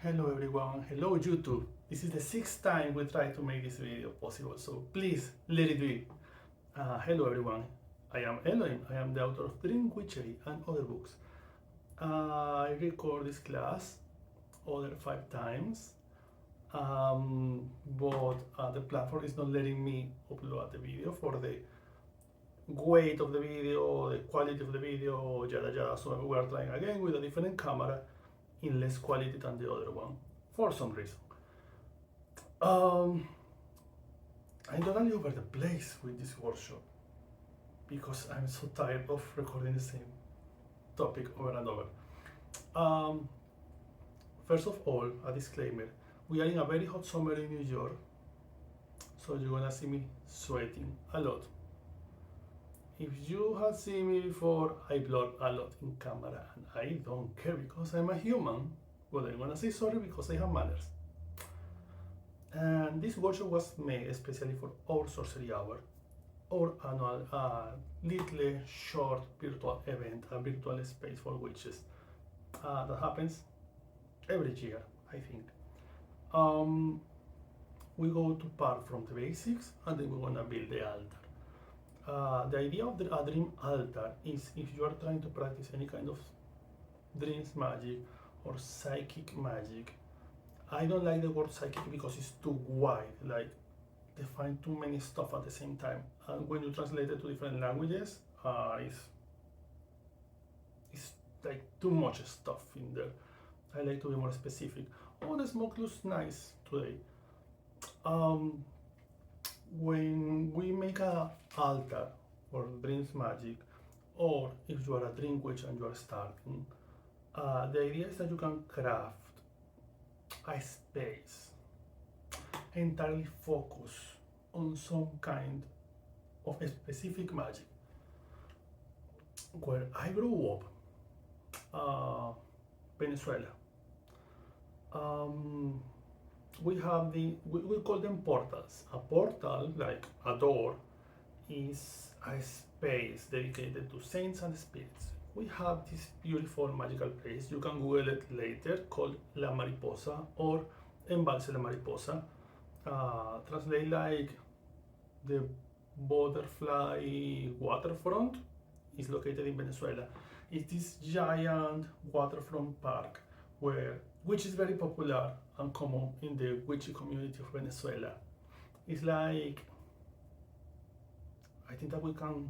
Hello everyone, hello YouTube. This is the sixth time we try to make this video possible, so please let it be. Hello everyone, I am Elhoim. I am the author of Dream Witchery and other books. I record this class other 5 times, but the platform is not letting me upload the video for the weight of the video, the quality of the video, yada yada. So we are trying again with a different camera in less quality than the other one for some reason. I'm totally over the place with this workshop because I'm so tired of recording the same topic over and over. First of all, a disclaimer. We are in a very hot summer in New York, so you're gonna see me sweating a lot. If you have seen me before, I blur a lot in camera and I don't care because I'm a human, but I'm gonna say sorry because I have manners. And this workshop was made especially for our Sorcery Hour, our annual little short virtual event, a virtual space for witches that happens every year, I think. We go to part from the basics and then we're gonna build the altar. The idea of the dream altar is if you are trying to practice any kind of dreams magic or psychic magic. I don't like the word psychic because it's too wide, like define too many stuff at the same time. And when you translate it to different languages, it's like too much stuff in there. I like to be more specific. Oh, the smoke looks nice today. When we make a altar for dreams magic, or if you are a dream witch and you are starting, the idea is that you can craft a space entirely focus on some kind of a specific magic. Where I grew up, Venezuela, we have we call them portals. A portal, like a door, is a space dedicated to saints and spirits. We have this beautiful magical place, you can Google it later, called La Mariposa or Embalse La Mariposa. Translate like the butterfly waterfront. Is located in Venezuela. It's this giant waterfront park which is very popular and common in the witchy community of Venezuela. It's like, I think that we can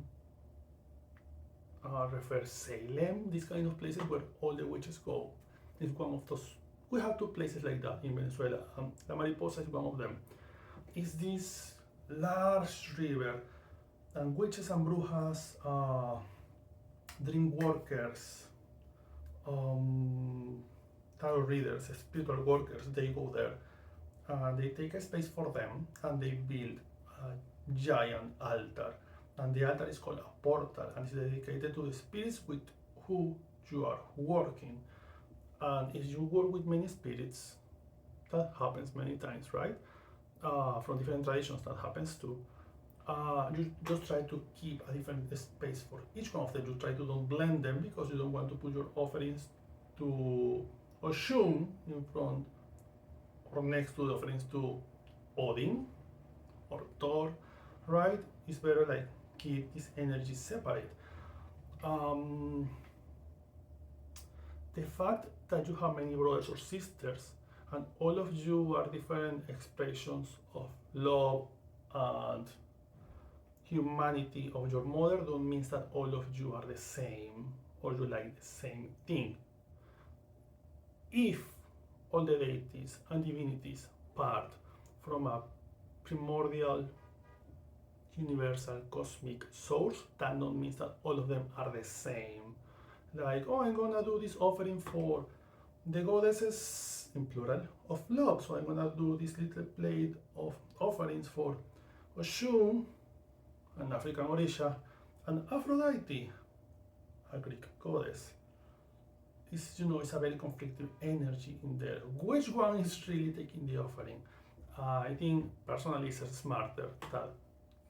refer Salem, these kind of places where all the witches go. It's one of those. We have two places like that in Venezuela. La Mariposa is one of them. It's this large river, and witches and brujas, dream workers, tarot readers, spiritual workers, they go there. They take a space for them and they build a giant altar. And the altar is called a portal and it's dedicated to the spirits with who you are working. And if you work with many spirits, that happens many times, right? From different traditions, that happens too. You just try to keep a different space for each one of them. You try to don't blend them because you don't want to put your offerings to Oshun in front or next to the offerings to Odin or Thor, right? It's better like keep this energy separate. The fact that you have many brothers or sisters and all of you are different expressions of love and humanity of your mother don't mean that all of you are the same or you like the same thing. If all the deities and divinities part from a primordial universal cosmic source, that don't mean that all of them are the same. Like, oh, I'm gonna do this offering for the goddesses in plural of love, so I'm gonna do this little plate of offerings for Oshun, an African Orisha, and Aphrodite, a Greek goddess. It's, it's a very conflicted energy in there. Which one is really taking the offering? I think personally it's smarter that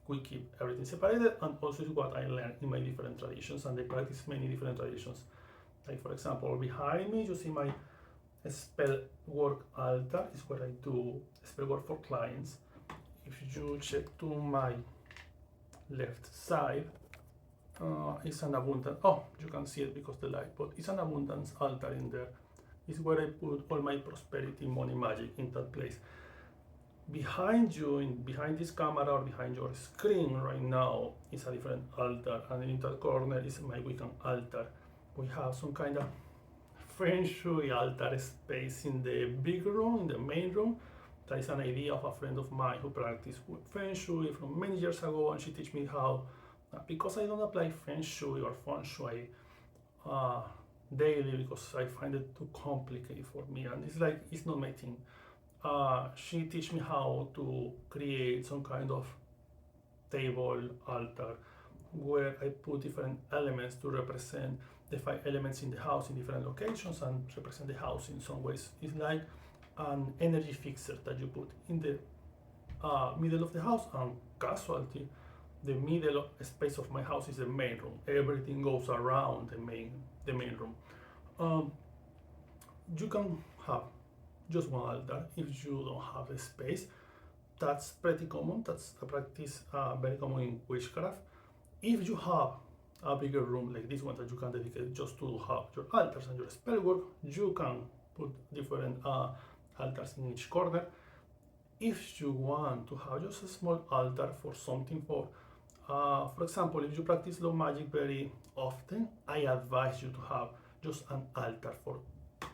we keep everything separated, and also is what I learned in my different traditions, and I practice many different traditions. Like for example, behind me you see my A spell work altar is where I do spell work for clients. If you check to my left side, it's an abundance. Oh, you can see it because the light, but it's an abundance altar in there. It's where I put all my prosperity, money, magic in that place. Behind you, behind this camera or behind your screen right now, is a different altar, and in that corner is my Wiccan altar. We have some kind of Feng Shui altar space in the big room, in the main room. That is an idea of a friend of mine who practiced Feng Shui from many years ago, and she taught me how. Because I don't apply Feng Shui or Feng Shui daily because I find it too complicated for me, and it's not my thing. She teach me how to create some kind of table altar where I put different elements to represent the 5 elements in the house in different locations and represent the house in some ways. It's like an energy fixer that you put in the middle of the house, and casualty, the middle space of my house is the main room. Everything goes around the main room. You can have just one altar if you don't have a space. That's pretty common. That's a practice very common in witchcraft. If you have a bigger room like this one that you can dedicate just to have your altars and your spell work, you can put different altars in each corner. If you want to have just a small altar for something, for example, if you practice low magic very often, I advise you to have just an altar for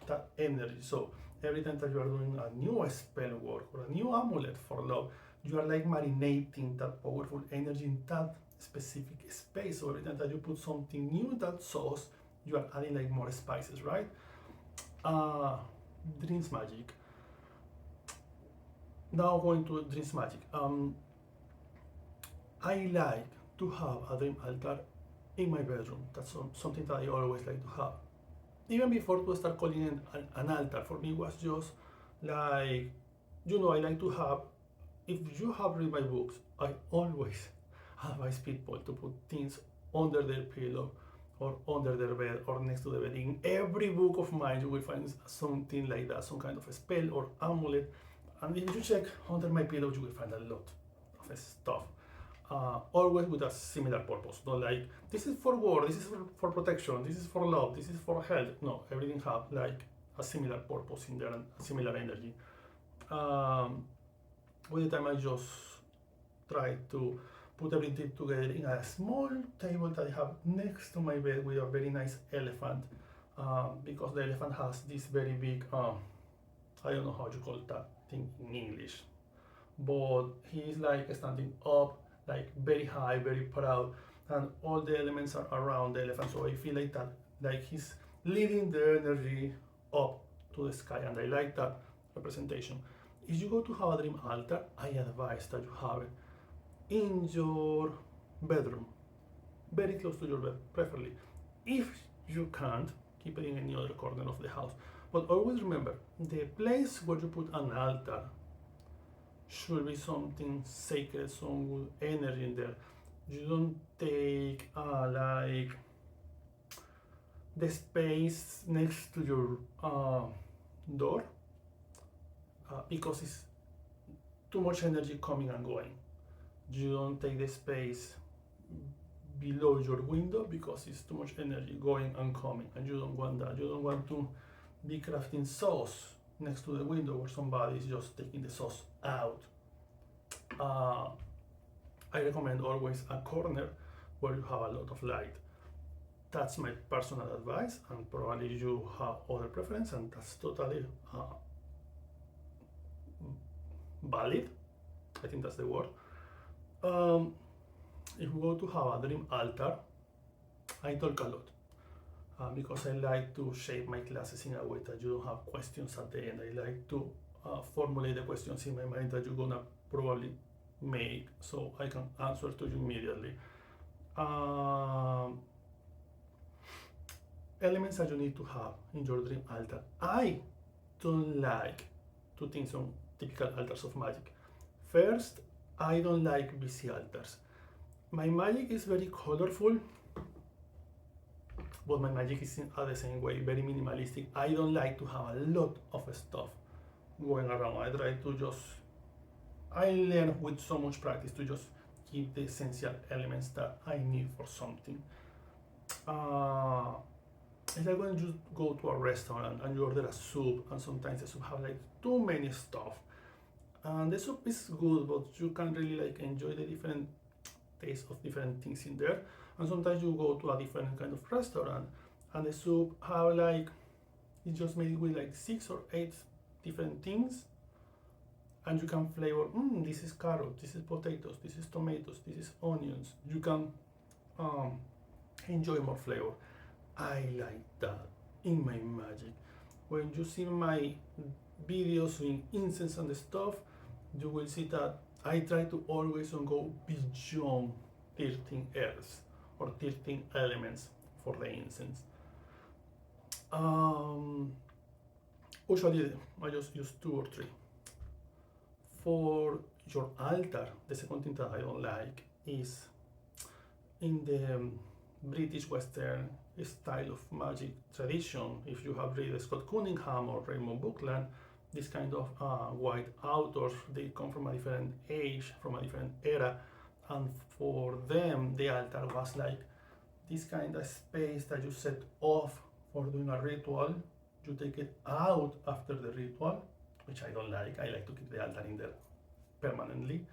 that energy. So every time that you are doing a new spell work or a new amulet for love, you are like marinating that powerful energy in that specific space. So every time that you put something new in that sauce, you are adding like more spices, right? Dreams magic. Now going to dreams magic. I like to have a dream altar in my bedroom. That's something that I always like to have. Even before to start calling it an altar, for me was just like, I like to have, if you have read my books, I always advise people to put things under their pillow or under their bed or next to the bed. In every book of mine, you will find something like that, some kind of a spell or amulet. And if you check under my pillow, you will find a lot of stuff. Always with a similar purpose. Not like, this is for war, this is for protection, this is for love, this is for health. No, everything have like a similar purpose in there and a similar energy. With the time, I just try to put everything together in a small table that I have next to my bed with a very nice elephant, because the elephant has this very big, I don't know how you call that thing in English, but he's like standing up, like very high, very proud, and all the elements are around the elephant. So I feel like that, like he's leading the energy up to the sky, and I like that representation. If you go to have a dream altar, I advise that you have it in your bedroom, very close to your bed, preferably. If you can't, keep it in any other corner of the house. But always remember, the place where you put an altar should be something sacred, some good energy in there. You don't take like the space next to your door, because it's too much energy coming and going. You don't take the space below your window because it's too much energy going and coming, and you don't want that. You don't want to be crafting sauce next to the window where somebody is just taking the sauce out. I recommend always a corner where you have a lot of light. That's my personal advice, and probably you have other preference, and that's totally valid. I think that's the word. If we go to have a dream altar, I talk a lot, because I like to shape my classes in a way that you don't have questions at the end. I like to formulate the questions in my mind that you're gonna probably make, so I can answer to you immediately. Elements that you need to have in your dream altar. I don't like two things on typical altars of magic. First, I don't like busy altars. My magic is very colorful, but my magic is the same way, very minimalistic. I don't like to have a lot of stuff going around. I try to just, I learn with so much practice to just keep the essential elements that I need for something. It's like when you go to a restaurant and you order a soup, and sometimes the soup have like too many stuff. And the soup is good, but you can't really like enjoy the different taste of different things in there. And sometimes you go to a different kind of restaurant, and the soup have like, it's just made with like 6 or 8 different things, and you can flavor. This is carrot, this is potatoes, this is tomatoes, this is onions. You can enjoy more flavor. I like that in my magic. When you see my videos in incense and stuff, you will see that I try to always go beyond 13 earths or 13 elements for the incense. Usually I just use 2 or 3. For your altar, the second thing that I don't like is in the British Western style of magic tradition. If you have read Scott Cunningham or Raymond Buckland, this kind of white authors, they come from a different age, from a different era, and for them the altar was like this kind of space that you set off for doing a ritual. You take it out after the ritual, which I don't like. I like to keep the altar in there permanently.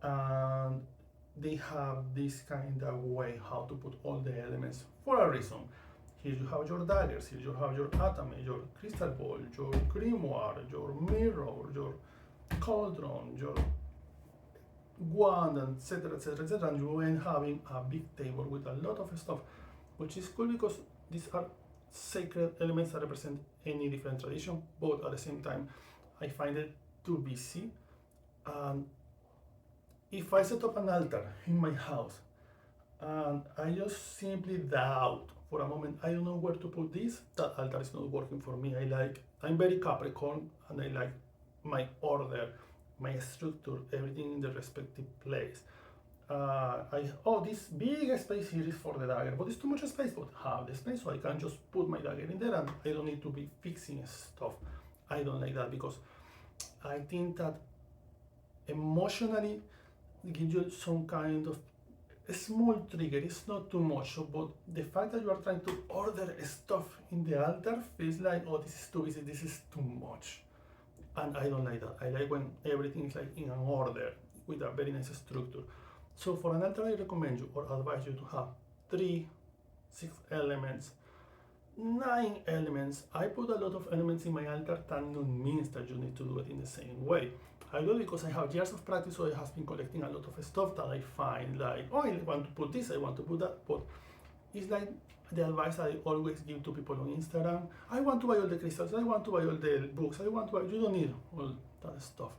And they have this kind of way how to put all the elements for a reason. Here you have your daggers, here you have your atame, your crystal ball, your grimoire, your mirror, your cauldron, your wand, etc, etc, etc. And you end having a big table with a lot of stuff, which is cool because these are sacred elements that represent any different tradition, but at the same time I find it too busy. And if I set up an altar in my house and I just simply doubt for a moment, I don't know where to put this, that altar is not working for me. I'm very Capricorn, and I like my order, my structure, everything in the respective place. This big space here is for the dagger, but it's too much space, but have the space so I can just put my dagger in there and I don't need to be fixing stuff. I don't like that because I think that emotionally gives you some kind of a small trigger. It's not too much, but the fact that you are trying to order stuff in the altar feels like, oh, this is too busy, this is too much. And I don't like that. I like when everything is like in an order with a very nice structure. So for an altar, I recommend you or advise you to have 3, 6 elements, 9 elements. I put a lot of elements in my altar. That means that you need to do it in the same way. I do it because I have years of practice, so I have been collecting a lot of stuff that I find like, oh, I want to put this, I want to put that, but it's like the advice that I always give to people on Instagram. I want to buy all the crystals, I want to buy all the books, I want to buy, you don't need all that stuff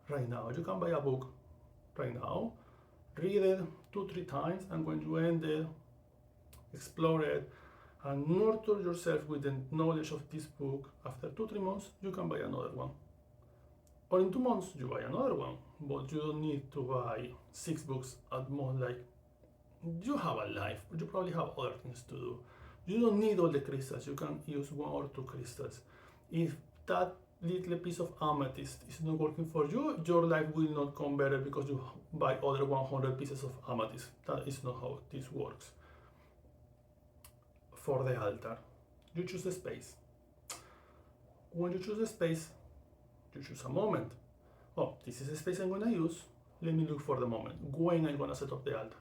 right now. You can buy a book right now, read it 2-3 times, and when you end it, explore it, and nurture yourself with the knowledge of this book. After 2-3 months, you can buy another one. Or in 2 months, you buy another one, but you don't need to buy 6 books at most. Like, you have a life, but you probably have other things to do. You don't need all the crystals, you can use 1 or 2 crystals. If that little piece of amethyst is not working for you, your life will not come better because you buy other 100 pieces of amethyst. That is not how this works. For the altar, you choose the space. When you choose the space, you choose a moment. Oh, this is the space I'm gonna use. Let me look for the moment when I'm gonna set up the altar.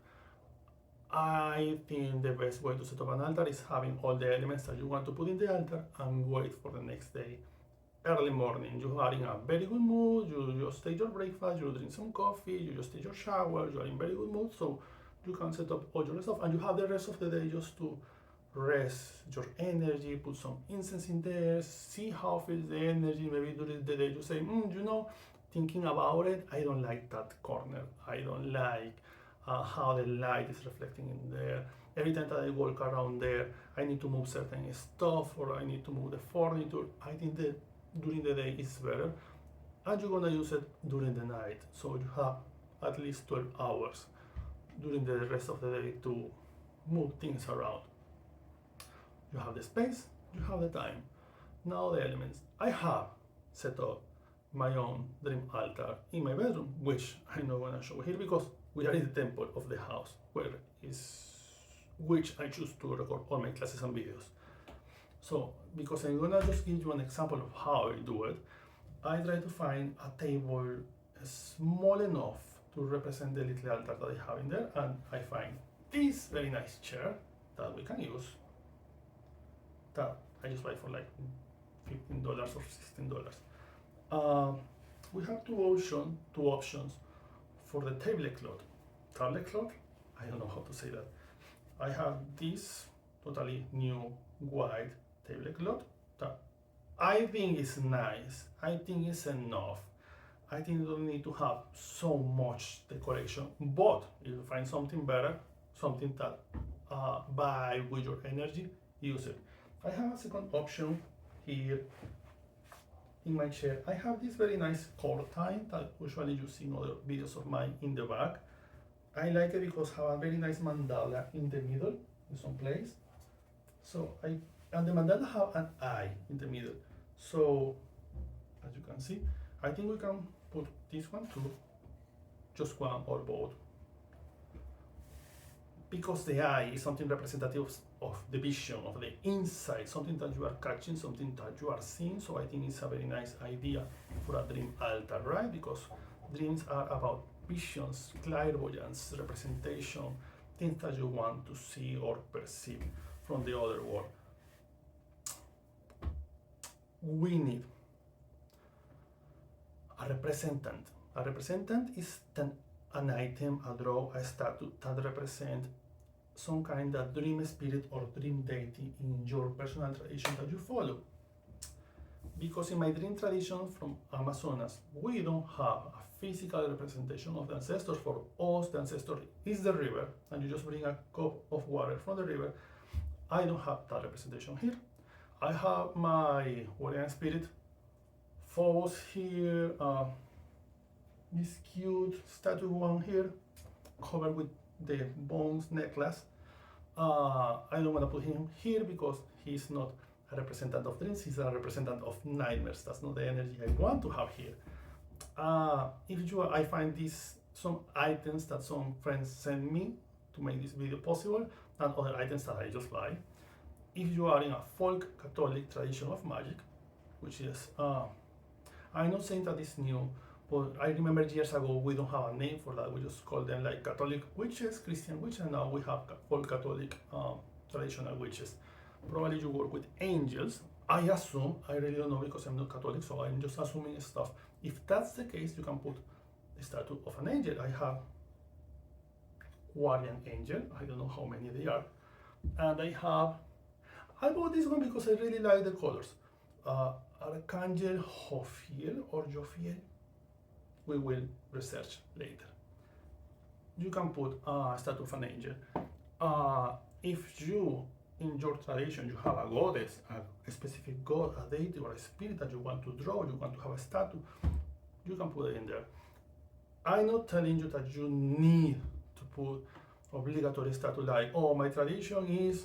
I think the best way to set up an altar is having all the elements that you want to put in the altar and wait for the next day. Early morning, you are in a very good mood, you just take your breakfast, you drink some coffee, you just take your shower, you are in very good mood, so you can set up all your stuff and you have the rest of the day just to rest your energy, put some incense in there, see how feels the energy. Maybe during the day you say, thinking about it, I don't like that corner, I don't like how the light is reflecting in there. Every time that I walk around there, I need to move certain stuff or I need to move the furniture. I think that during the day is better, and you're gonna use it during the night, so you have at least 12 hours during the rest of the day to move things around. You have the space, you have the time. Now the elements. I have set up my own dream altar in my bedroom, which I'm not gonna show here because we are in the temple of the house, which I choose to record all my classes and videos. So, because I'm gonna just give you an example of how I do it, I try to find a table small enough to represent the little altar that I have in there, and I find this very nice chair that we can use, that I just buy for like $15 or $16. We have two options for the tablecloth. Tablecloth? I don't know how to say that. I have this totally new white tablecloth that I think is nice. I think it's enough. I think you don't need to have so much decoration. But if you find something better, something that vibe with your energy, use it. I have a second option here in my chair. I have this very nice curtain that usually you see in other videos of mine in the back. I like it because I have a very nice mandala in the middle, in some place. And the mandala have an eye in the middle. So, as you can see, I think we can put this one too, just one or both. Because the eye is something representative of the vision, of the insight, something that you are catching, something that you are seeing. So I think it's a very nice idea for a dream altar, right? Because dreams are about visions, clairvoyance, representation, things that you want to see or perceive from the other world. We need a representant. A representant is an item, a draw, a statue that represents some kind of dream spirit or dream deity in your personal tradition that you follow. Because in my dream tradition from Amazonas, we don't have a physical representation of the ancestors. For us, the ancestor is the river, and you just bring a cup of water from the river. I don't have that representation here. I have my warrior spirit, Phobos here, this cute statue one here, covered with the bones necklace. I don't want to put him here because he's not a representative of dreams, he's a representative of nightmares. That's not the energy I want to have here. I find some items that some friends send me to make this video possible, and other items that I just buy. If you are in a folk Catholic tradition of magic, which is, I'm not saying that it's new, but I remember years ago we don't have a name for that. We just call them like Catholic witches, Christian witches, and now we have folk Catholic traditional witches. Probably you work with angels. I assume, I really don't know because I'm not Catholic, so I'm just assuming stuff. If that's the case, you can put the statue of an angel. I have guardian angel, I don't know how many they are, and I bought this one because I really like the colors. Archangel Jophiel or Jophiel, we will research later. You can put a statue of an angel. If you, in your tradition, you have a goddess, a specific god, a deity or a spirit that you want to draw, you want to have a statue, you can put it in there. I'm not telling you that you need to put obligatory statue like, oh, my tradition is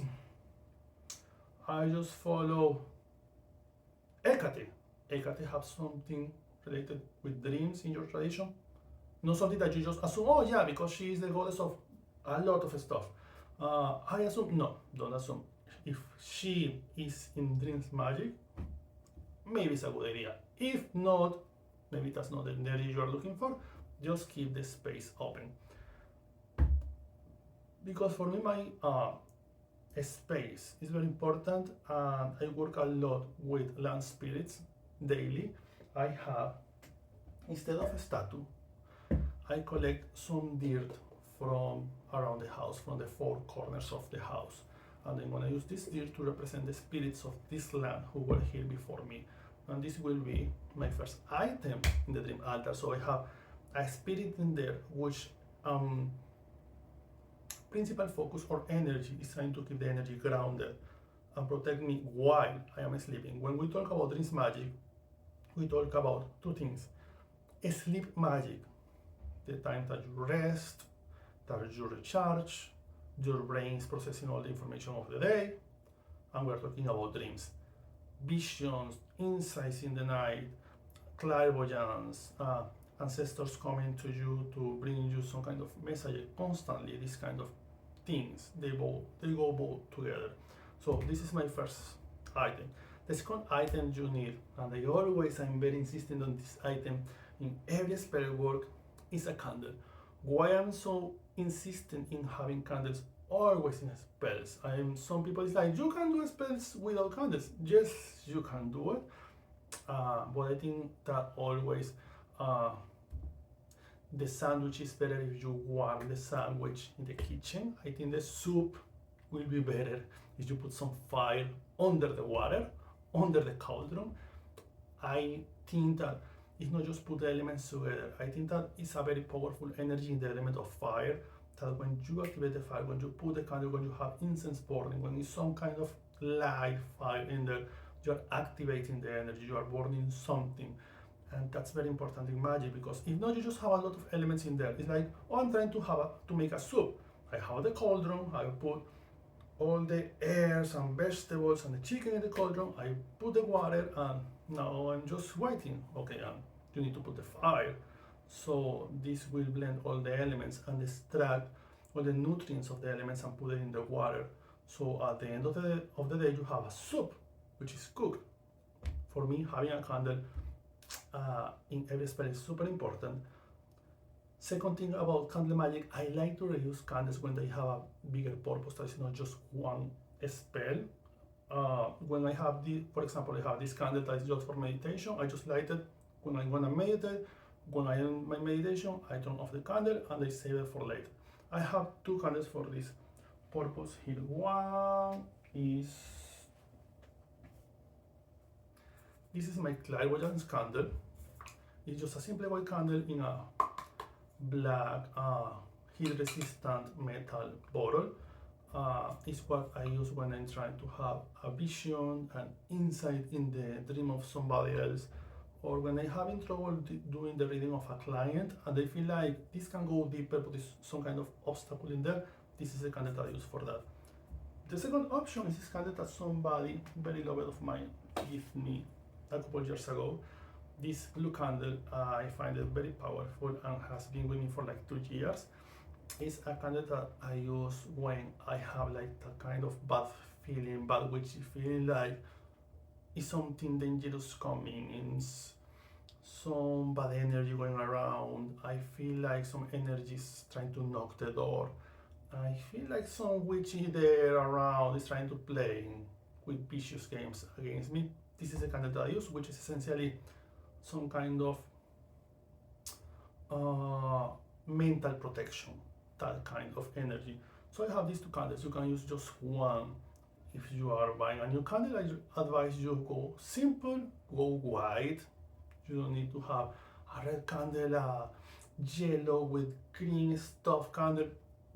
I just follow Hecate. Hecate have something related with dreams in your tradition. Not something that you just assume, oh yeah, because she is the goddess of a lot of stuff. I assume, no, don't assume. If she is in dreams magic, maybe it's a good idea. If not, maybe that's not the energy you are looking for, just keep the space open. Because for me, my space is very important, and I work a lot with land spirits daily. I have, instead of a statue, I collect some dirt from around the house, from the four corners of the house, and I'm going to use this dirt to represent the spirits of this land who were here before me, and this will be my first item in the dream altar. So I have a spirit in there which principal focus or energy is trying to keep the energy grounded and protect me while I am sleeping. When we talk about dreams magic, we talk about two things. Sleep magic, the time that you rest, that you recharge, your brain is processing all the information of the day. and we're talking about dreams, visions, insights in the night, clairvoyance, ancestors coming to you to bring you some kind of message constantly. These kind of things, they go both together. So this is my first item. The second item you need, and I'm very insistent on this item in every spell work, is a candle. Why I'm so insistent in having candles always in spells? Some people is like, you can do spells without candles. Yes, you can do it, but I think that always the sandwich is better if you warm the sandwich in the kitchen. I think the soup will be better if you put some fire under the water, under the cauldron. I think that it's not just put the elements together. I think that it's a very powerful energy in the element of fire, that when you activate the fire, when you put the candle, when you have incense burning, when it's some kind of light fire in there, you're activating the energy, you are burning something. And that's very important in magic, because if not, you just have a lot of elements in there. It's like, oh, I'm trying to make a soup. I have the cauldron, I put all the herbs and vegetables and the chicken in the cauldron, I put the water, and now I'm just waiting. Okay, and you need to put the fire. So this will blend all the elements and extract all the nutrients of the elements and put it in the water. So at the end of the day, you have a soup, which is cooked. For me, having a candle in every spell is super important. Second thing about candle magic, I like to reuse candles when they have a bigger purpose, that is not just one spell. When I have for example, I have this candle that is just for meditation. I just light it when I want to meditate. When I end my meditation, I turn off the candle and I save it for later. I have two candles for this purpose here. One is, this is my clairvoyance candle. It's just a simple white candle in a black heat resistant metal bottle. It's what I use when I'm trying to have a vision and insight in the dream of somebody else, or when I'm having trouble doing the reading of a client and they feel like this can go deeper but there's some kind of obstacle in there. This is the candle that I use for that. The second option is this candle that somebody very loved of mine gave me a couple years ago. This blue candle, I find it very powerful and has been with me for like 2 years. It's a candle that I use when I have like that kind of bad feeling, bad witchy feeling, like is something dangerous coming, in some bad energy going around. I feel like some energy is trying to knock the door. I feel like some witchy there around is trying to play with vicious games against me. This is the candle that I use, which is essentially some kind of mental protection, that kind of energy. So I have these two candles. You can use just one. If you are buying a new candle, I advise you go simple, go white. You don't need to have a red candle, a yellow with green stuff candle.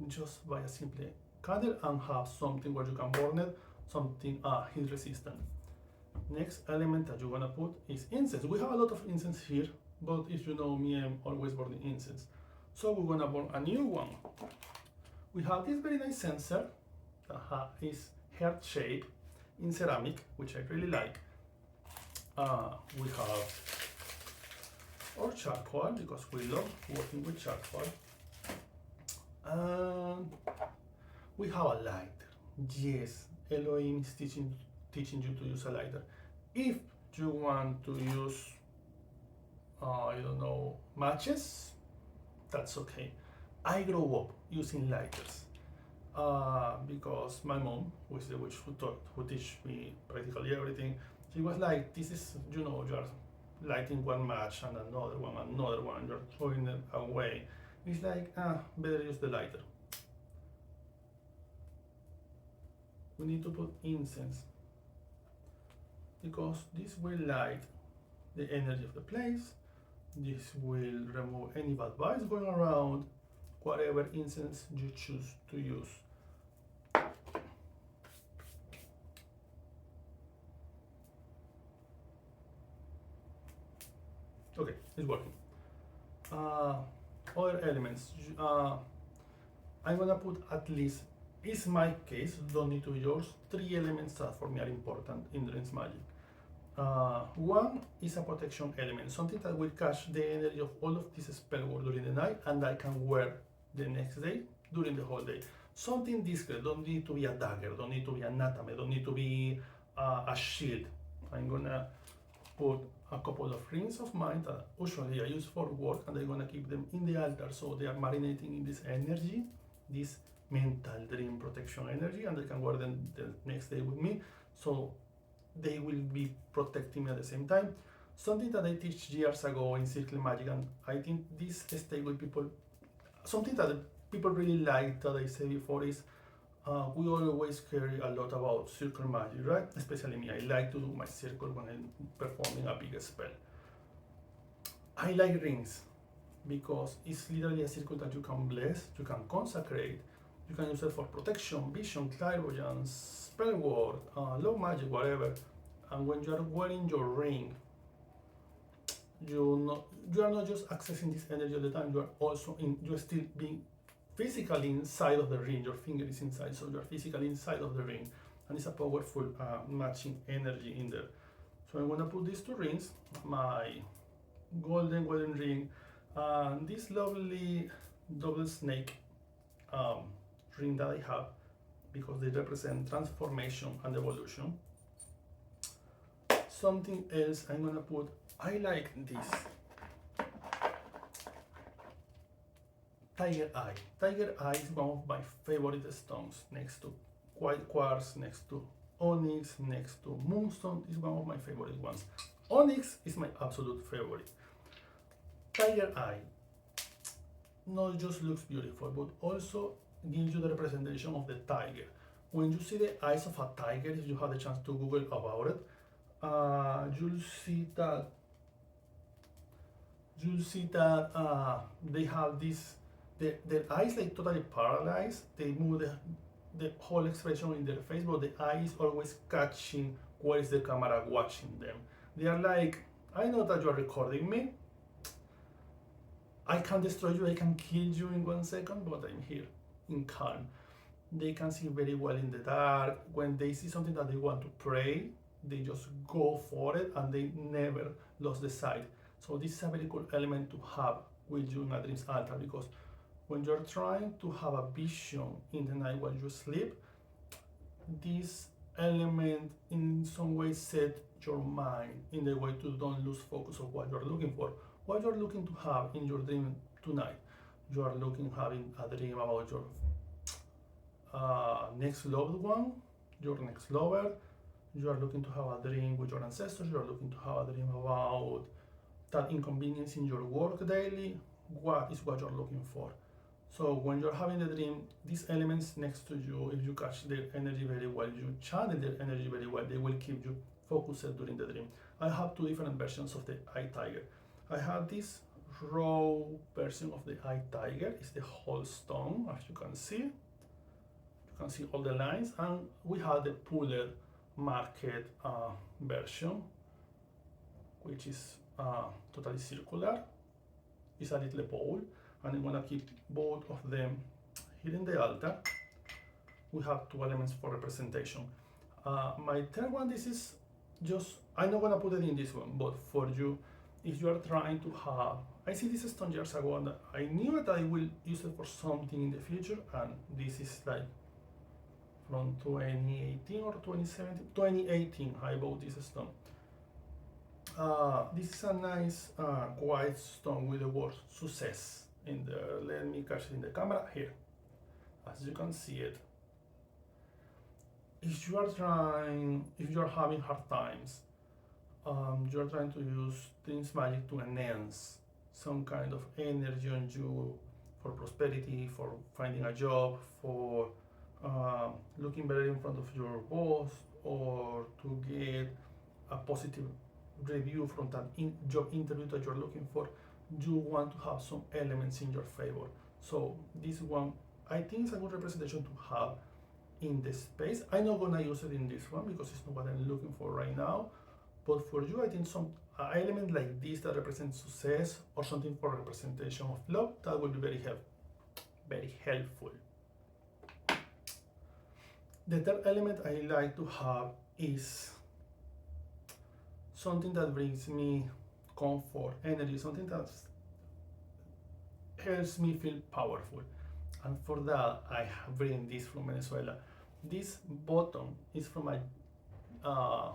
Just buy a simple candle and have something where you can burn it, something heat resistant. Next element that you're gonna put is incense. We have a lot of incense here, but if you know me, I'm always burning incense. So we're gonna burn a new one. We have this very nice censer that is heart shape in ceramic, which I really like. We have our charcoal, because we love working with charcoal. And we have a lighter. Yes, Elhoim is teaching you to use a lighter. If you want to use, I don't know, matches, that's okay. I grew up using lighters because my mom, who is the witch who teach me practically everything, she was like, this is, you're lighting one match and another one, you're throwing it away. It's like, better use the lighter. We need to put incense, because this will light the energy of the place. This will remove any bad vibes going around, whatever incense you choose to use. Okay, it's working. Other elements. I'm gonna put at least is my case, don't need to be yours. 3 elements that for me are important in Dreams Magic. One is a protection element, something that will catch the energy of all of this spell work during the night and I can wear the next day during the whole day. Something discreet, don't need to be a dagger, don't need to be an atame, don't need to be a shield. I'm gonna put a couple of rings of mine that usually I use for work and I'm gonna keep them in the altar so they are marinating in this energy, this mental dream protection energy, and I can wear them the next day with me. So they will be protecting me at the same time. Something that I teach years ago in Circle Magic, and I think this stay with people. Something that people really like that I said before is we always care a lot about circle magic, right? Especially me, I like to do my circle when I'm performing a big spell. I like rings because it's literally a circle that you can bless, you can consecrate, you can use it for protection, vision, clairvoyance, spell work, low magic, whatever. And when you are wearing your ring, you are not just accessing this energy all the time, you are still being physically inside of the ring, your finger is inside, so you are physically inside of the ring, and it's a powerful matching energy in there. So I'm gonna put these 2 rings, my golden wedding ring, and this lovely double snake ring that I have, because they represent transformation and evolution. Something else I'm gonna put, I like this Tiger Eye. Tiger Eye is one of my favorite stones, next to white quartz, next to onyx, next to moonstone, is one of my favorite ones. Onyx is my absolute favorite. Tiger Eye not just looks beautiful, but also gives you the representation of the tiger. When you see the eyes of a tiger, if you have the chance to Google about it, you'll see that they have this, their eyes like totally paralyzed. They move the whole expression in their face, but the eye is always catching where is the camera watching them. They are like, I know that you are recording me. I can destroy you, I can kill you in 1 second, but I'm here in calm. They can see very well in the dark. When they see something that they want to pray, they just go for it and they never lost the sight. So this is a very cool element to have with you in a dreams altar, because when you're trying to have a vision in the night while you sleep, this element in some way set your mind in the way to don't lose focus of what you're looking for. What you're looking to have in your dream tonight. You are having a dream about your next loved one, your next lover. You are looking to have a dream with your ancestors. You are looking to have a dream about that inconvenience in your work daily. What is what you're looking for? So when you're having the dream, these elements next to you, if you catch their energy very well, you channel their energy very well, they will keep you focused during the dream. I have 2 different versions of the eye tiger. I have this raw version of the eye tiger. It's the whole stone, as you can see. You can see all the lines, and we have the pulled market version, which is totally circular. It's a little bowl, and I'm gonna keep both of them here in the altar. We have 2 elements for representation. My third one, this is just, I'm not gonna put it in this one, but for you, if you are trying to have, I see this stone years ago and I knew that I will use it for something in the future, and this is like from 2018 or 2017, 2018 I bought this stone. This is a nice white stone with the word success in there. Let me catch it in the camera here. As you can see it. If you are having hard times, you are trying to use Dreams Magic to enhance some kind of energy on you for prosperity, for finding a job, for looking better in front of your boss, or to get a positive review from that job interview that you're looking for, you want to have some elements in your favor. So this one, I think, is a good representation to have in the space. I'm not gonna use it in this one because it's not what I'm looking for right now. But for you, I think some element like this that represents success or something for representation of love, that will be very helpful. The third element I like to have is something that brings me comfort, energy, something that helps me feel powerful. And for that, I bring this from Venezuela. This bottom is from a uh,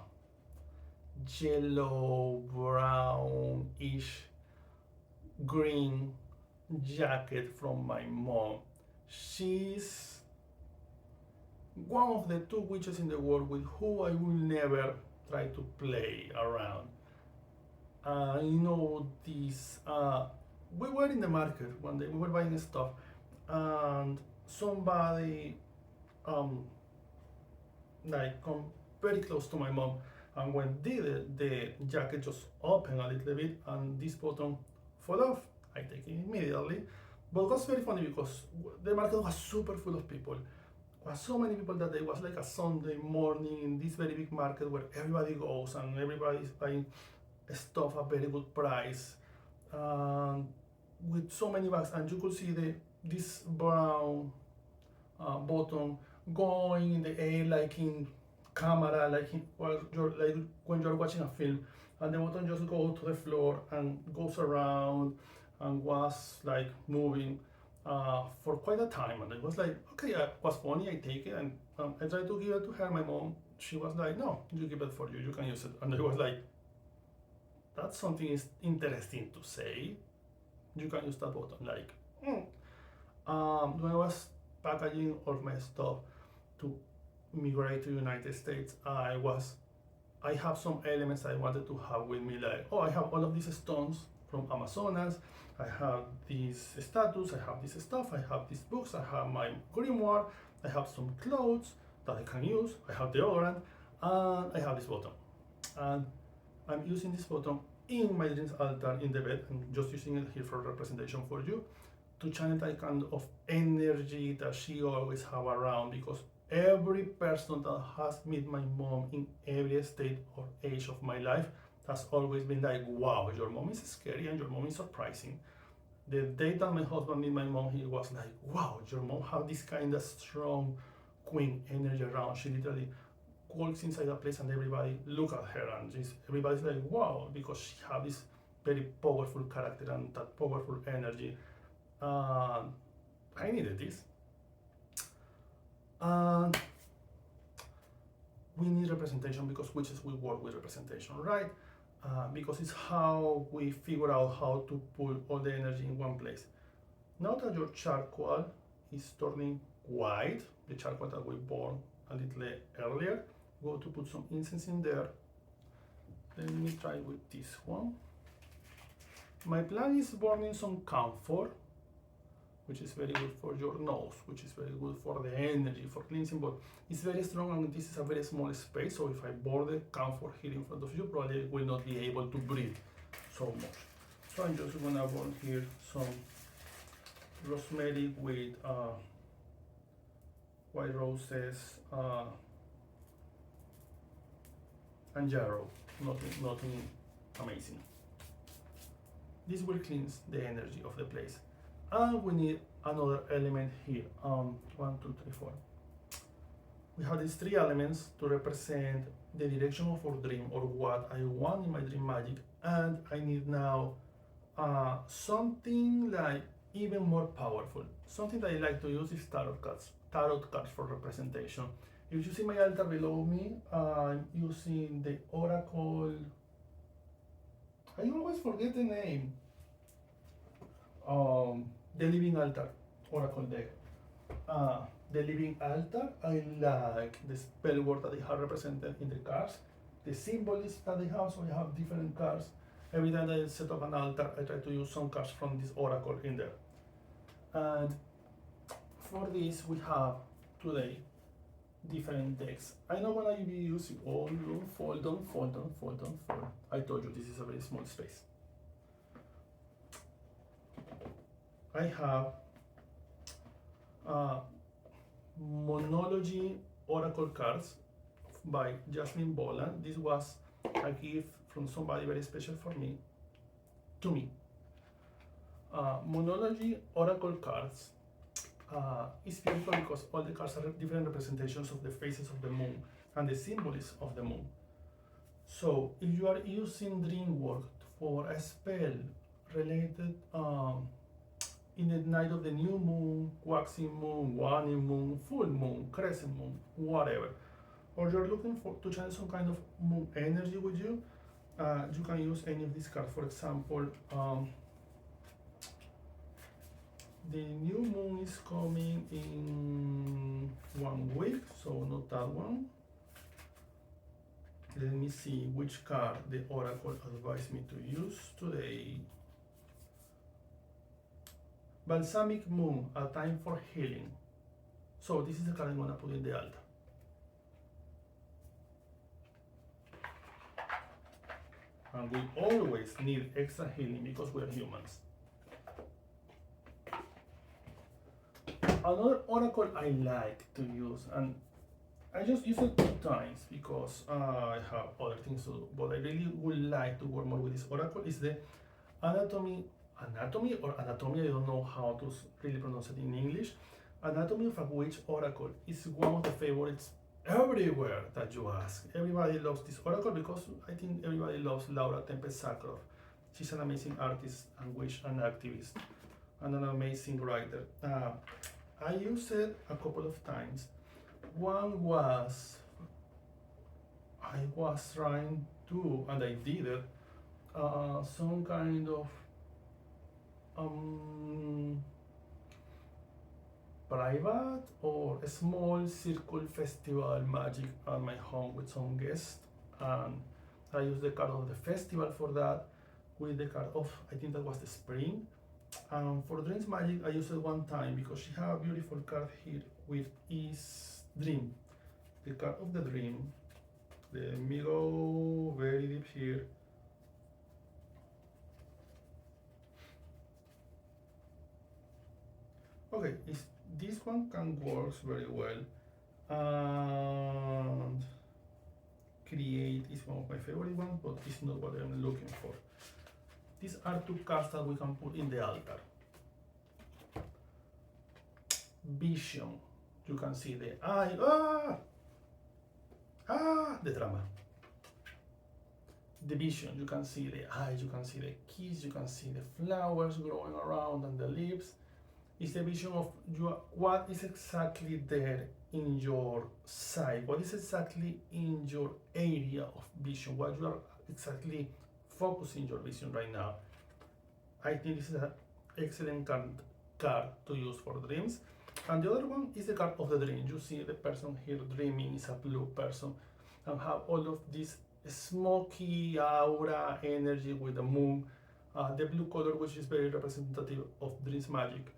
yellow, brownish, green jacket from my mom. She's one of the two witches in the world with who I will never try to play around. You know, this. We were in the market one day. We were buying stuff, and somebody, um, like, come very close to my mom, and when did it, the jacket just opened a little bit, and this button fall off. I take it immediately, but it was very funny because the market was super full of people. Was so many people that it was like a Sunday morning in this very big market where everybody goes and everybody is buying stuff at very good price, with so many bags, and you could see this brown button going in the air like in camera, like like when you're watching a film, and the button just goes to the floor and goes around and was like moving for quite a time. And it was like, okay, it was funny. I take it and I tried to give it to her. My mom, she was like, no, you give it for you. You can use it. And I was like, that's something is interesting to say. You can use that button. Like, when I was packaging all my stuff to migrate to United States, I have some elements I wanted to have with me. Like, oh, I have all of these stones from Amazonas. I have these statues. I have this stuff. I have these books. I have my grimoire. I have some clothes that I can use. I have deodorant, and I have this button. And I'm using this button in my dreams altar in the bed, and just using it here for representation for you to channel that kind of energy that she always have around, because every person that has met my mom in every state or age of my life has always been like, wow, your mom is scary and your mom is surprising. The day that my husband met my mom, he was like, wow, your mom have this kind of strong queen energy around. She literally walks inside a place and everybody look at her, and everybody's like, wow, because she have this very powerful character and that powerful energy. I needed this. And we need representation because witches will work with representation, right? Because it's how we figure out how to pull all the energy in one place. Now that your charcoal is turning white, the charcoal that we burned a little earlier, go to put some incense in there. Let me try with this one. My plan is burning some camphor, which is very good for your nose, which is very good for the energy, for cleansing, but it's very strong and this is a very small space, so if I burn the camphor here in front of you, probably will not be able to breathe so much. So I'm just gonna burn here some rosemary with white roses and yarrow, nothing amazing. This will cleanse the energy of the place. And we need another element here. 1, 2, 3, 4. We have these 3 elements to represent the direction of our dream or what I want in my dream magic. And I need now something like even more powerful. Something that I like to use is tarot cards. Tarot cards for representation. If you see my altar below me, I'm using the Oracle. I always forget the name. The Living Altar Oracle deck. The Living Altar, I like the spell word that they have represented in the cards, the symbolism that they have, so I have different cards. Every time I set up an altar, I try to use some cards from this oracle in there. And for this, we have today different decks. I'm not gonna be using all, don't fold. I told you this is a very small space. I have Monology Oracle cards by Jasmine Boland. This was a gift from somebody very special for me, to me. Monology Oracle cards It's beautiful because all the cards are different representations of the faces of the moon and the symbols of the moon. So if you are using dream work for a spell related in the night of the new moon, waxing moon, waning moon, full moon, crescent moon, whatever, or you're looking for to channel some kind of moon energy with you, you can use any of these cards. For example, the new moon is coming in 1 week, so not that one. Let me see which card the Oracle advised me to use today. Balsamic Moon, a time for healing. So this is the card I'm gonna put in the altar. And we always need extra healing because we're humans. Another oracle I like to use, and I just use it 2 times because I have other things to do, but I really would like to work more with this oracle, is the anatomy, I don't know how to really pronounce it in English. Anatomy of a Witch oracle is one of the favorites everywhere that you ask. Everybody loves this oracle because I think everybody loves Laura Tempest Sakharov. She's an amazing artist and witch and activist and an amazing writer. I used it a couple of times. One was I was trying to, and I did it, some kind of private or a small circle festival magic at my home with some guests, and I used the card of the festival for that with the card of, I think that was the spring. For Dreams Magic, I used it 1 time because she has a beautiful card here with is Dream, the card of the dream. Let me go very deep here. Okay, this one can work very well, and create is one of my favorite ones, but it's not what I'm looking for. These are 2 cards that we can put in the altar. Vision, you can see the eye, the drama. The vision, you can see the eyes, you can see the keys, you can see the flowers growing around and the leaves. It's the vision of what is exactly there in your sight, what is exactly in your area of vision, what you are exactly focusing your vision right now. I think this is an excellent card to use for dreams. And the other one is the card of the dream. You see the person here dreaming is a blue person and have all of this smoky aura energy with the moon, the blue color, which is very representative of dreams magic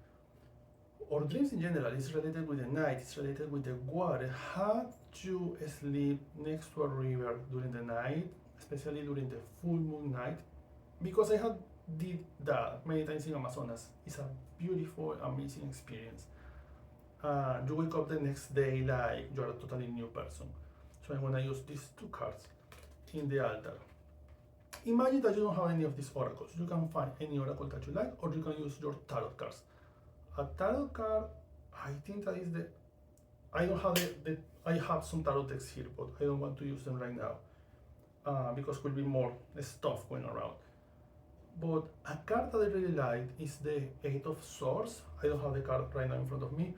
or dreams in general. It's related with the night, it's related with the water. How you sleep next to a river during the night, especially during the full moon night, because I have did that many times in Amazonas. It's a beautiful, amazing experience. You wake up the next day like you're a totally new person. So I'm gonna use these 2 cards in the altar. Imagine that you don't have any of these oracles. You can find any oracle that you like, or you can use your tarot cards. A tarot card, I think that is the, I don't have I have some tarot decks here, but I don't want to use them right now because will be more stuff going around. But a card that I really like is the 8 of Swords. I don't have the card right now in front of me.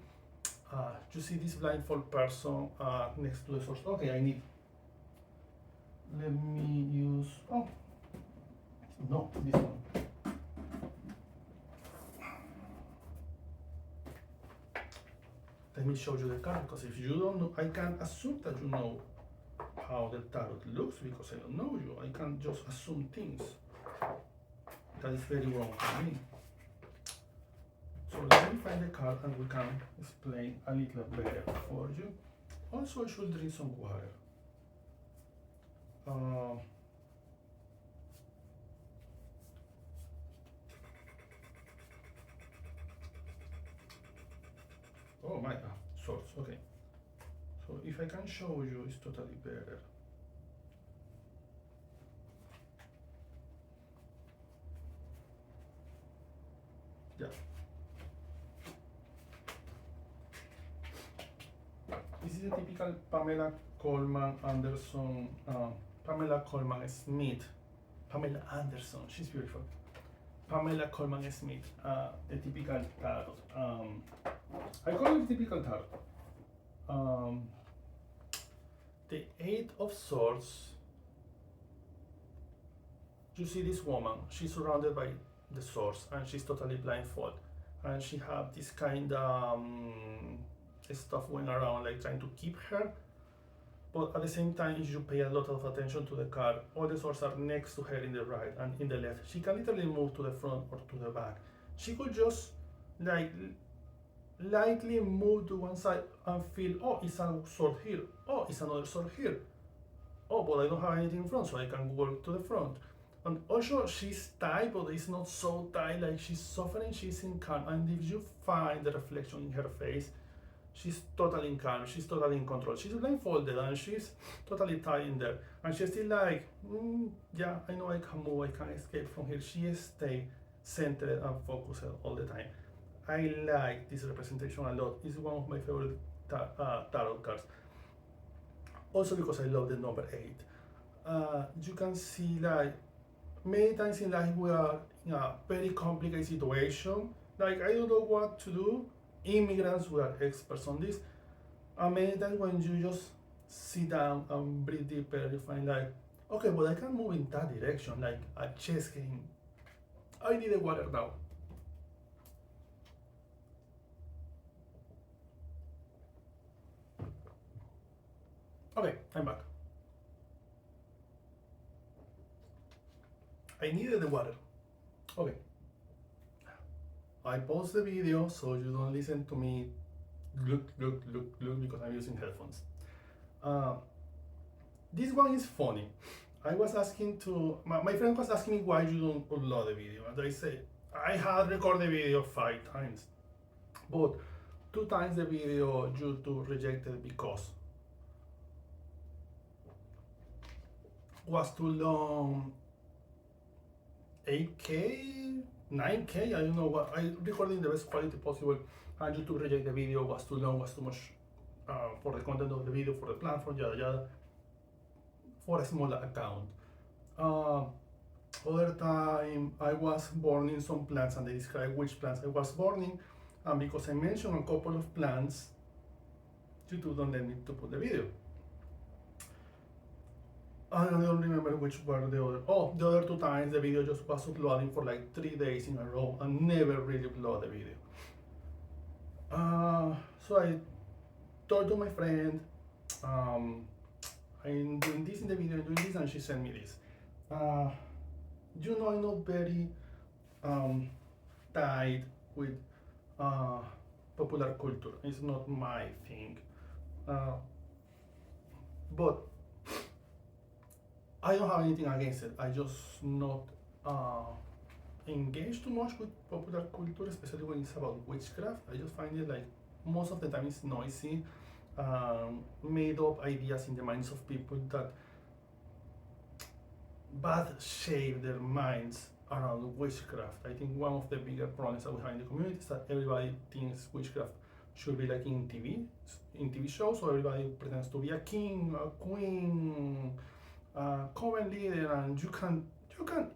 You see this blindfold person next to the swords. Okay, let me use, no, this one. Let me show you the card, because if you don't know, I can assume that you know how the tarot looks because I don't know you. I can just assume things. That is very wrong for me. So let me find the card and we can explain a little better for you. Also, I should drink some water. Oh my, swords, okay. So if I can show you, it's totally better. Yeah. is a typical Pamela Coleman Anderson, Pamela Coleman Smith, Pamela Anderson, she's beautiful. Pamela Coleman Smith, the typical tarot. I call it typical tarot. The Eight of Swords. You see this woman, she's surrounded by the swords and she's totally blindfolded. And she have this kind of stuff going around, like trying to keep her. But at the same time, if you pay a lot of attention to the card, all the swords are next to her in the right and in the left. She can literally move to the front or to the back. She could just like lightly move to one side and feel, oh, it's a sword here. Oh, it's another sword here. Oh, but I don't have anything in front, so I can walk to the front. And also, she's tight, but it's not so tight. Like she's suffering, she's in calm. And if you find the reflection in her face, she's totally in calm, she's totally in control. She's blindfolded and she's totally tied in there. And she's still like, yeah, I know I can move, I can escape from here. She stays centered and focused all the time. I like this representation a lot. It's one of my favorite tarot cards. Also because I love the number 8. You can see like many times in life we are in a very complicated situation. Like I don't know what to do. Immigrants, we are experts on this. And many times when you just sit down and breathe deeper, you find like, okay, but I can move in that direction, like a chess game. I need a water now. Okay, I'm back. I needed the water. Okay. I pause the video so you don't listen to me look because I'm using headphones. This one is funny. I was asking to, my friend was asking me why you don't upload the video. And I say, I had recorded the video 5 times, but 2 times the video YouTube rejected because was too long. 8K, 9K, I don't know what. I recorded in the best quality possible, and YouTube rejected the video, was too long, was too much for the content of the video, for the platform, yada yada, for a smaller account. Other time, I was burning some plants, and they describe which plants I was burning, and because I mentioned a couple of plants, YouTube don't let me to put the video. I don't remember which were the other. Oh, the other 2 times the video just was uploading for like 3 days in a row and never really upload the video. So I told to my friend, I'm doing this in the video, I'm doing this, and she sent me this. You know, I'm not very tied with popular culture. It's not my thing. But I don't have anything against it. I just not engage too much with popular culture, especially when it's about witchcraft. I just find it like most of the time it's noisy, made up ideas in the minds of people that bad shape their minds around witchcraft. I think one of the bigger problems that we have in the community is that everybody thinks witchcraft should be like in TV shows, so everybody pretends to be a king, a queen, coven leader, and you can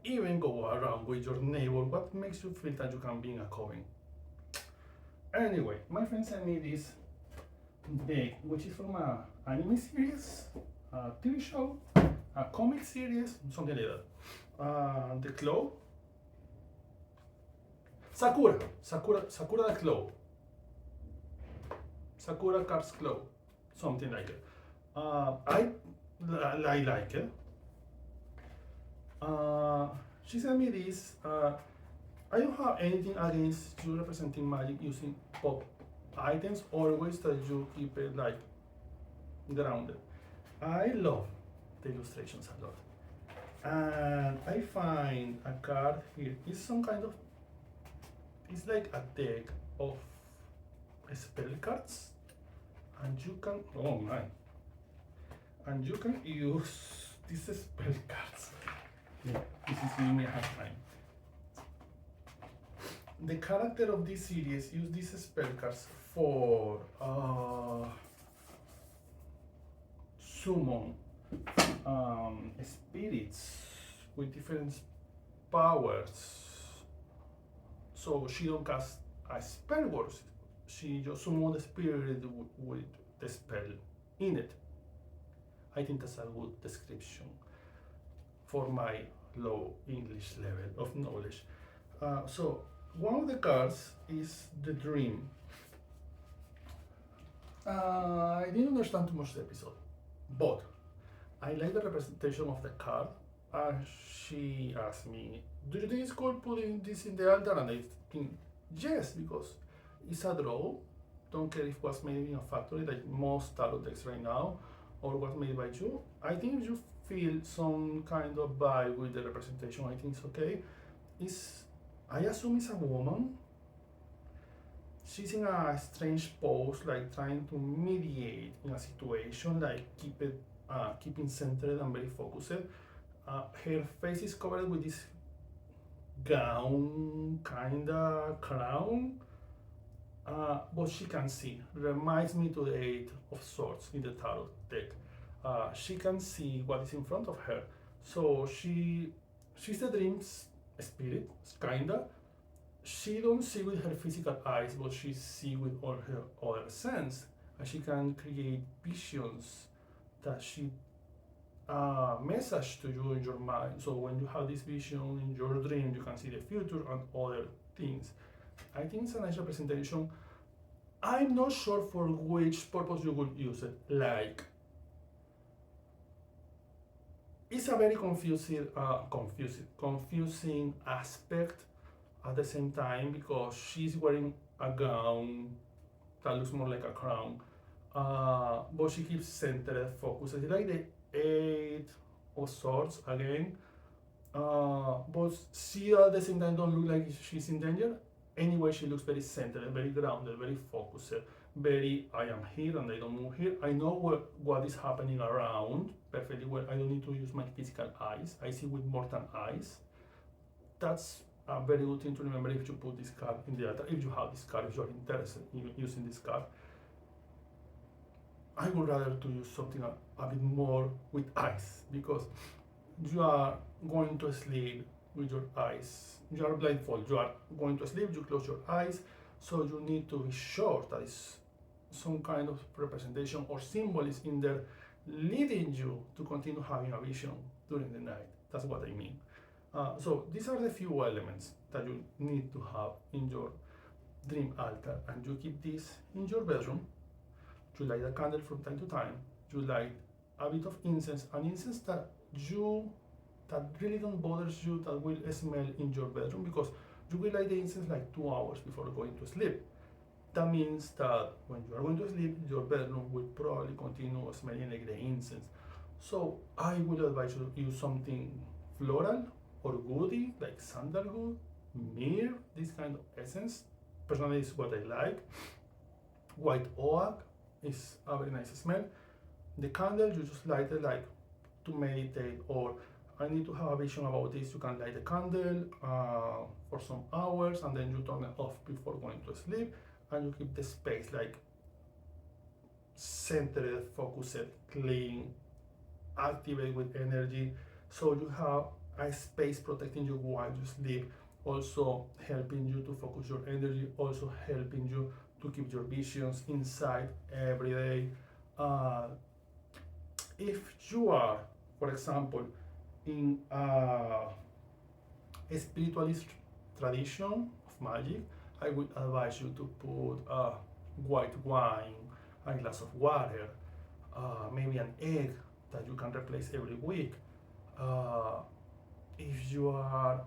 even go around with your neighbor. What makes you feel that you can be in a coven? Anyway, my friend sent me this deck, which is from a anime series, a TV show, a comic series, something like that. The claw, Sakura the claw, Sakura card's claw, something like that. I like it. She sent me this. I don't have anything against you representing magic using pop items, always that you keep it like grounded. I love the illustrations a lot. And I find a card here. It's some kind of, it's like a deck of spell cards. And you can, oh man. And you can use these spell cards. Yeah, this is giving me a hard time. The character of this series use these spell cards for summon spirits with different powers. So she don't cast a spell word. She just summon the spirit with the spell in it. I think that's a good description for my low English level of knowledge. So one of the cards is the dream. I didn't understand too much the episode, but I like the representation of the card. She asked me, "Do you think it's cool putting this in the altar?" And I think yes, because it's a draw. Don't care if it was made in a factory like most tarot decks right now, or was made by you. I think if you feel some kind of vibe with the representation, I think it's okay. I assume it's a woman. She's in a strange pose, like trying to mediate in a situation, like keeping centered and very focused. Her face is covered with this gown, kinda crown, but she can see. Reminds me to the Eight of Swords in the tarot deck. She can see what is in front of her. So she's the dream's spirit, kinda. She don't see with her physical eyes, but she see with all her other sense, and she can create visions that she message to you in your mind. So when you have this vision in your dream, you can see the future and other things. I think it's a nice representation. I'm not sure for which purpose you would use it. Like, it's a very confusing aspect at the same time, because she's wearing a gown that looks more like a crown, but she keeps centered, focused. It's like the Eight of Swords again, but she at the same time don't look like she's in danger. Anyway, she looks very centered, very grounded, very focused, very I am here and I don't move here. I know what is happening around perfectly well. I don't need to use my physical eyes. I see with more than eyes. That's a very good thing to remember if you put this card in the altar, if you have this card, if you are interested in using this card. I would rather to use something a bit more with eyes, because you are going to sleep with your eyes. You are blindfold, you are going to sleep, you close your eyes, so you need to be sure that is some kind of representation or symbol is in there leading you to continue having a vision during the night. That's what I mean. So these are the few elements that you need to have in your dream altar, and you keep this in your bedroom. You light a candle from time to time. You light a bit of incense, an incense that really don't bother you, that will smell in your bedroom, because you will light the incense like 2 hours before going to sleep. That means that when you are going to sleep, your bedroom will probably continue smelling like the incense. So I will advise you to use something floral or woody, like sandalwood, myrrh, this kind of essence. Personally, is what I like. White oak is a very nice smell. The candle, you just light it like to meditate, or I need to have a vision about this. You can light the candle for some hours, and then you turn it off before going to sleep, and you keep the space like centered, focused, clean, activated with energy, so you have a space protecting you while you sleep, also helping you to focus your energy, also helping you to keep your visions inside every day. If you are, for example, in a spiritualist tradition of magic, I would advise you to put white wine, a glass of water, maybe an egg that you can replace every week. If you are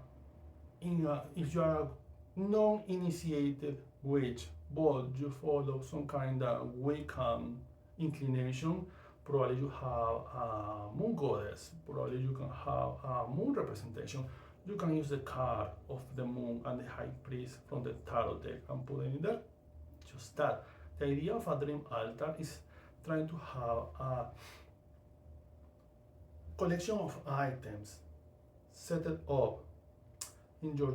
a non-initiated witch, but you follow some kind of Wiccan inclination, probably you have a moon goddess, probably you can have a moon representation. You can use the card of the moon and the high priest from the tarot deck and put it in there. Just that. The idea of a dream altar is trying to have a collection of items set it up in your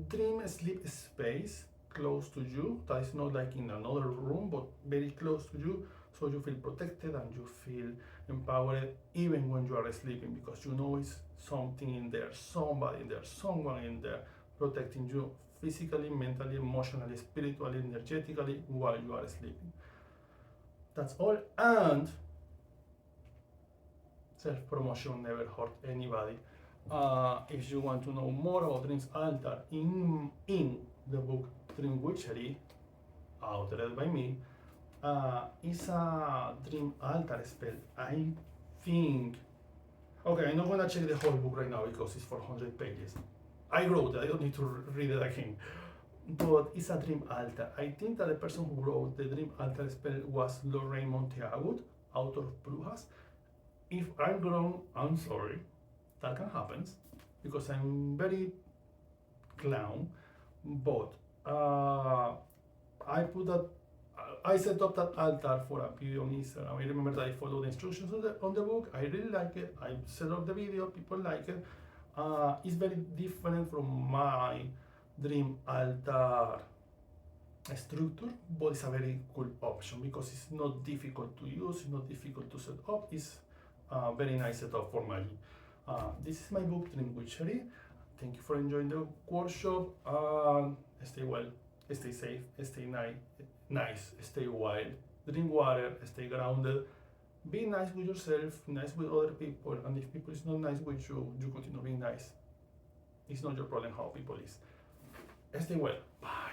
dream sleep space, close to you, that is not like in another room but very close to you, So you feel protected and you feel empowered even when you are sleeping, because you know it's something in there, somebody in there, someone in there protecting you physically, mentally, emotionally, spiritually, energetically while you are sleeping. That's all. And self-promotion never hurt anybody. If you want to know more about Dreams Altar, in the book Dream Witchery, authored by me, is a Dream Altar spell. I think. Okay, I'm not gonna check the whole book right now because it's 400 pages. I wrote it, I don't need to read it again. But it's a Dream Altar. I think that the person who wrote the Dream Altar spell was Lorraine Monteagut, author of Brujas. If I'm wrong, I'm sorry. That can happen because I'm very clown. But I set up that altar for a video on Instagram. I remember that I followed the instructions on the book. I really like it. I set up the video. People like it. It's very different from my Dream Altar structure, but it's a very cool option because it's not difficult to use. It's not difficult to set up. It's a very nice setup for magic. This is my book, Dream Witchery. Thank you for enjoying the workshop. Stay well, stay safe, stay nice, stay wild, drink water, stay grounded, be nice with yourself, nice with other people, and if people is not nice with you, you continue being nice. It's not your problem how people is. Stay well. Bye.